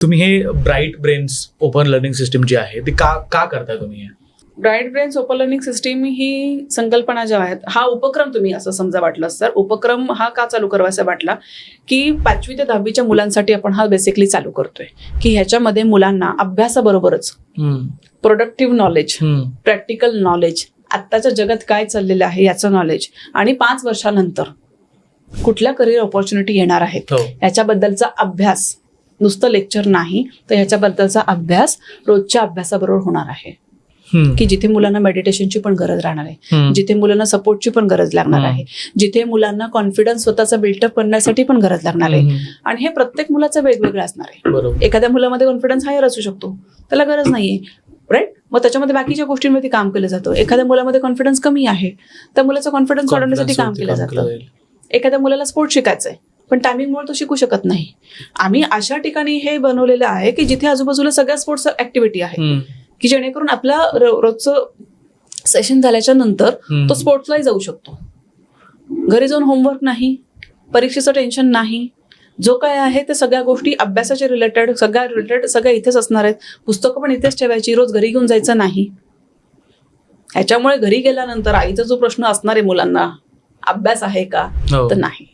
तुम्ही हे Bright Brains Open Learning System जी आहे ती का करताय तुम्ही? Bright Brains Open Learning System ही संकल्पना जेव्हा आहेत, हा उपक्रम तुम्ही असं समजा वाटलं तर उपक्रम हा का चालू करावासा वाटला की 5वी ते 10वीच्या मुलांसाठी आपण हा बेसिकली चालू करतोय की ह्याच्यामध्ये मुलांना अभ्यासाबरोबरच प्रोडक्टिव्ह नॉलेज, प्रॅक्टिकल नॉलेज, आत्ताच्या जगात काय चाललेलं आहे याचं नॉलेज आणि 5 वर्षानंतर कुठल्या करिअर ऑपॉर्च्युनिटी येणार आहेत याच्याबद्दलचा अभ्यास, नुसतं लेक्चर नाही तर ह्याच्याबद्दलचा अभ्यास रोजच्या अभ्यासाबरोबर होणार आहे. की जिथे मुलांना मेडिटेशनची पण गरज राहणार आहे, जिथे मुलांना सपोर्टची पण गरज लागणार आहे, जिथे मुलांना कॉन्फिडन्स स्वतःचा बिल्टअप करण्यासाठी पण गरज लागणार आहे. आणि हे प्रत्येक मुलाचं वेगवेगळं असणार आहे. एखाद्या मुलामध्ये कॉन्फिडन्स हायर असू शकतो, त्याला गरज नाहीये, राईट? मग त्याच्यामध्ये बाकीच्या गोष्टींवरती काम केलं जातं. एखाद्या मुलामध्ये कॉन्फिडन्स कमी आहे, त्या मुलाचा कॉन्फिडन्स वाढवण्यासाठी काम केलं जातं. एखाद्या मुलाला स्पोर्ट शिकायचंय पण टायमिंगमुळे तो शिकू शकत नाही. आम्ही अशा ठिकाणी हे बनवलेलं आहे की जिथे आजूबाजूला सगळ्या स्पोर्ट्स ऍक्टिव्हिटी आहे की जेणेकरून आपला रोजचं सेशन झाल्याच्या नंतर तो स्पोर्ट्सलाही जाऊ शकतो. घरी जाऊन होमवर्क नाही, परीक्षेचं टेन्शन नाही, जो काय आहे ते सगळ्या गोष्टी अभ्यासाच्या रिलेटेड सगळ्या इथेच असणार आहेत. पुस्तकं पण इथेच ठेवायची, रोज घरी घेऊन जायचं नाही. ह्याच्यामुळे घरी गेल्यानंतर आईचा जो प्रश्न असणार आहे मुलांना, अभ्यास आहे का, तर नाही.